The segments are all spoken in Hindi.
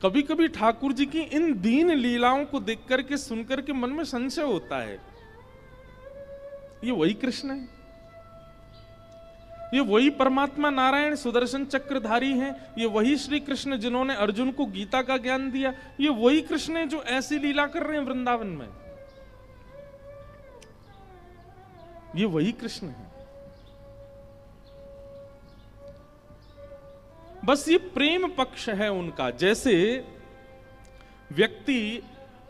कभी कभी ठाकुर जी की इन दीन लीलाओं को देख करके सुन करके मन में संशय होता है, ये वही कृष्ण है, ये वही परमात्मा नारायण सुदर्शन चक्रधारी हैं, ये वही श्री कृष्ण जिन्होंने अर्जुन को गीता का ज्ञान दिया, ये वही कृष्ण है जो ऐसी लीला कर रहे हैं वृंदावन में, ये वही कृष्ण है। बस ये प्रेम पक्ष है उनका। जैसे व्यक्ति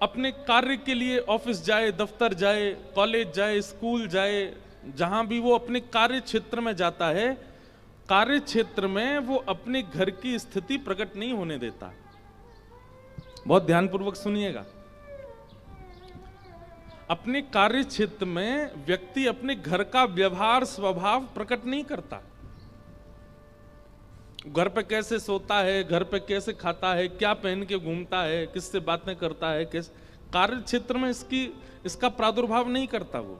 अपने कार्य के लिए ऑफिस जाए, दफ्तर जाए, कॉलेज जाए, स्कूल जाए, जहां भी वो अपने कार्य क्षेत्र में जाता है, कार्य क्षेत्र में वो अपने घर की स्थिति प्रकट नहीं होने देता। बहुत ध्यानपूर्वक सुनिएगा। अपने कार्य क्षेत्र में व्यक्ति अपने घर का व्यवहार स्वभाव प्रकट नहीं करता। घर पे कैसे सोता है, घर पे कैसे खाता है, क्या पहन के घूमता है, किससे बातें करता है, किस कार्य क्षेत्र में इसका प्रादुर्भाव नहीं करता वो।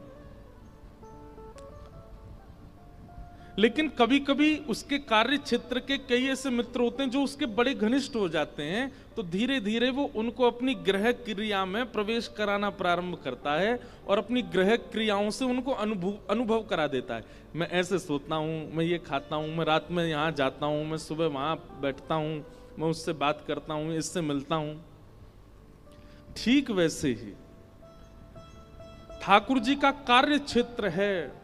लेकिन कभी कभी उसके कार्य क्षेत्र के कई ऐसे मित्र होते हैं जो उसके बड़े घनिष्ठ हो जाते हैं, तो धीरे धीरे वो उनको अपनी गृह क्रिया में प्रवेश कराना प्रारंभ करता है और अपनी गृह क्रियाओं से उनको अनुभव करा देता है। मैं ऐसे सोता हूँ, मैं ये खाता हूँ, मैं रात में यहाँ जाता हूँ, मैं सुबह वहाँ बैठता हूँ, मैं उससे बात करता हूँ, इससे मिलता हूँ। ठीक वैसे ही ठाकुर जी का कार्य क्षेत्र है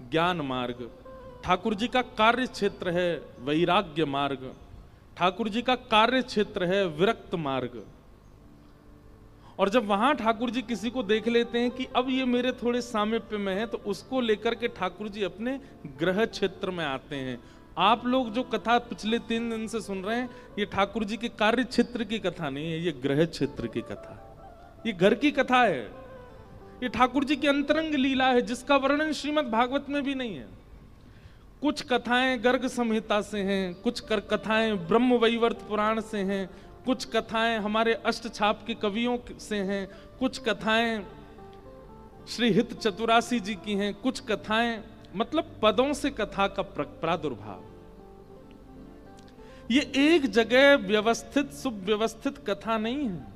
ज्ञान मार्ग, ठाकुर जी का कार्य क्षेत्र है वैराग्य मार्ग, ठाकुर जी का कार्य क्षेत्र है विरक्त मार्ग। और जब वहां ठाकुर जी किसी को देख लेते हैं कि अब ये मेरे थोड़े सामीप्य में है, तो उसको लेकर के ठाकुर जी अपने गृह क्षेत्र में आते हैं। आप लोग जो कथा पिछले 3 दिन से सुन रहे हैं, ये ठाकुर जी के कार्य क्षेत्र की कथा नहीं है, ये गृह क्षेत्र की कथा है, ये घर की कथा है, ये ठाकुर जी की अंतरंग लीला है जिसका वर्णन श्रीमद् भागवत में भी नहीं है। कुछ कथाएं गर्ग संहिता से हैं, कुछ कथाएं ब्रह्म वैवर्त पुराण से हैं, कुछ कथाएं हमारे अष्टछाप के कवियों से हैं, कुछ कथाएं श्री हित चतुरासी जी की हैं, कुछ कथाएं मतलब पदों से कथा का प्रादुर्भाव। ये एक जगह व्यवस्थित सुव्यवस्थित कथा नहीं है।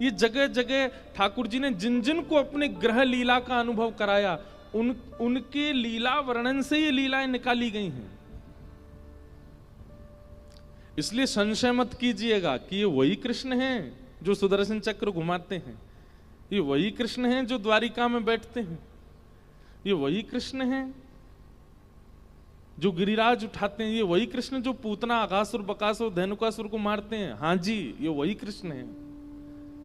ये जगह जगह ठाकुर जी ने जिन जिन को अपने गृह लीला का अनुभव कराया, उनके लीला वर्णन से ये लीलाएं निकाली गई हैं। इसलिए संशय मत कीजिएगा कि ये वही कृष्ण हैं जो सुदर्शन चक्र घुमाते हैं, ये वही कृष्ण हैं जो द्वारिका में बैठते हैं, ये वही कृष्ण हैं जो गिरिराज उठाते हैं, ये वही कृष्ण जो पूतना, अघासुर, बकासुर, धेनुकासुर को मारते हैं। हाँ जी, ये वही कृष्ण हैं।